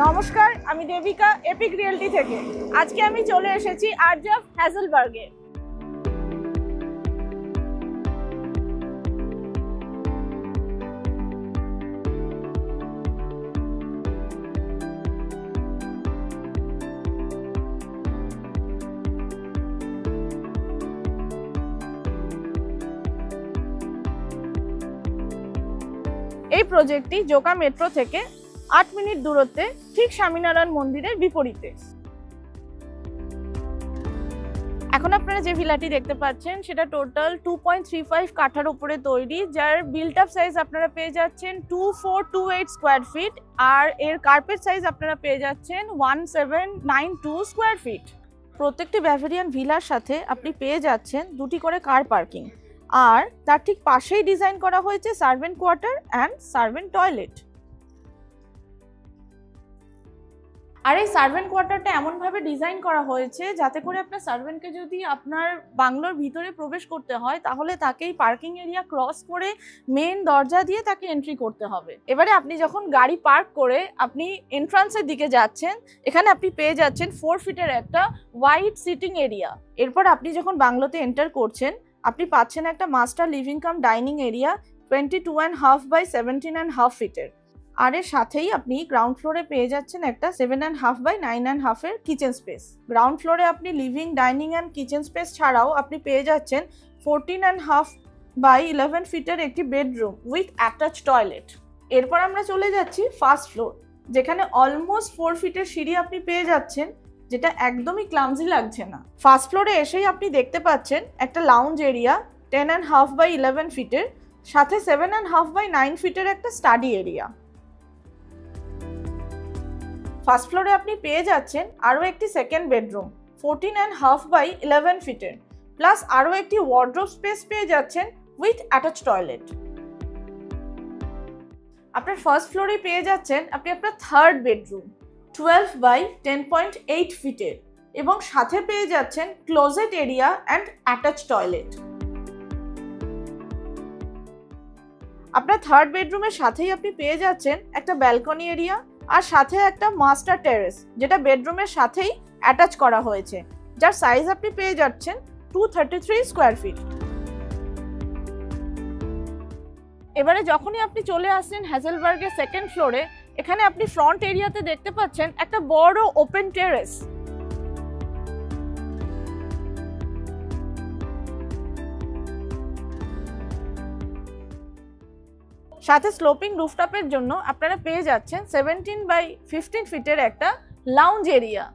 নমস্কার, আমি Devika epic realty থেকে। আজকে আমি চলে এসেছি আরজাফ হ্যাজেলবার্গে। এই প্রজেক্টটি জোকা মেট্রো থেকে 8 মিনিট দূরত্বে, ঠিক স্বামীনারায়ণ মন্দিরের বিপরীতে। এখন আপনারা যে ভিলাটি দেখতে পাচ্ছেন সেটা টোটাল 2.35 কাঠার উপরে তৈরি, যার বিল্ট আপ সাইজ আপনারা পেয়ে যাচ্ছেন 2428 স্কোয়ার ফিট, আর এর কার্পেট সাইজ আপনারা পেয়ে যাচ্ছেন 1792 স্কোয়ার ফিট। প্রত্যেকটি ব্যাভারিয়ান ভিলার সাথে আপনি পেয়ে যাচ্ছেন দুটি করে কার পার্কিং, আর তার ঠিক পাশেই ডিজাইন করা হয়েছে servant quarter and servant toilet. আর এই সার্ভেন্ট কোয়ার্টারটা এমনভাবে ডিজাইন করা হয়েছে যাতে করে আপনার সার্ভেন্টকে যদি আপনার বাংলোর ভিতরে প্রবেশ করতে হয় তাহলে তাকেই পার্কিং এরিয়া ক্রস করে মেন দরজা দিয়ে তাকে এন্ট্রি করতে হবে। এবারে আপনি যখন গাড়ি পার্ক করে আপনি এন্ট্রান্সের দিকে যাচ্ছেন, এখানে আপনি পেয়ে যাচ্ছেন 4 ফিটের একটা ওয়াইড সিটিং এরিয়া। এরপর আপনি যখন বাংলোতে এন্টার করছেন আপনি পাচ্ছেন একটা master living cum dining area 22.5 by 17.5 ফিটের। আর এর সাথেই আপনি গ্রাউন্ড ফ্লোরে পেয়ে যাচ্ছেন একটা 7.5 বাই 9.5 এর কিচেন স্পেস। গ্রাউন্ড ফ্লোরে আপনি living, dining and kitchen space ছাড়াও আপনি পেয়ে যাচ্ছেন 14.5 বাই 11 ফিটের একটি বেডরুম উইথ অ্যাটাচ টয়লেট। এরপর আমরা চলে যাচ্ছি ফার্স্ট ফ্লোর, যেখানে অলমোস্ট 4 ফিটের সিঁড়ি আপনি পেয়ে যাচ্ছেন, যেটা একদমই ক্লামজি লাগছে না। ফার্স্ট ফ্লোরে এসেই আপনি দেখতে পাচ্ছেন একটা লাউঞ্জ এরিয়া 10.5 বাই 11 ফিটের, সাথে 7.5 বাই 9 ফিটের একটা স্টাডি এরিয়া। ফার্স্ট ফ্লোরে আপনি পেয়ে যাচ্ছেন আরও একটি সেকেন্ড বেডরুম 14.5 বাই 11 ফিটের, প্লাস আরও একটি ওয়ার্ড্রোব স্পেস পেয়ে যাচ্ছেন উইথ অ্যাটাচ টয়লেট। আপনার ফার্স্ট ফ্লোরে পেয়ে যাচ্ছেন আপনি আপনার থার্ড বেডরুম 12 বাই 10.8 ফিটের, এবং সাথে পেয়ে যাচ্ছেন closet area and attach toilet. আপনার থার্ড বেডরুমের সাথেই আপনি পেয়ে যাচ্ছেন একটা ব্যালকনি এরিয়া, আর সাথে একটা মাস্টার টেরেস, যেটা বেডরুমের সাথেই অ্যাটাচ করা হয়েছে, যার সাইজ আপনি পেয়ে যাচ্ছেন 233 স্কোয়ার ফিট। এবারে যখনই আপনি চলে আসছেন হ্যাজেলবার্গের সেকেন্ড ফ্লোরে, এখানে আপনি ফ্রন্ট এরিয়াতে দেখতে পাচ্ছেন একটা বড় ওপেন টেরেস। সাথে স্লোপিং রুফটপের জন্য আপনারা পেয়ে যাচ্ছেন 17 বাই 15 ফিটের একটা লাউঞ্জ এরিয়া।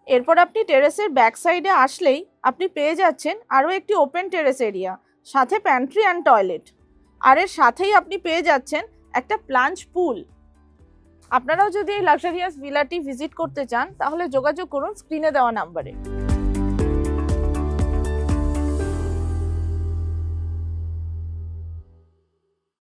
এরপর আপনি টেরেসের ব্যাক সাইডে আসলেই আপনি পেয়ে যাচ্ছেন আরও একটি ওপেন টেরেস এরিয়া, সাথে প্যান্ট্রি অ্যান্ড টয়লেট। আর এর সাথেই আপনি পেয়ে যাচ্ছেন একটা প্লাঞ্চ পুল। আপনারাও যদি এই লাক্সারিয়াস ভিলাটি ভিজিট করতে চান তাহলে যোগাযোগ করুন স্ক্রিনে দেওয়া নাম্বারে।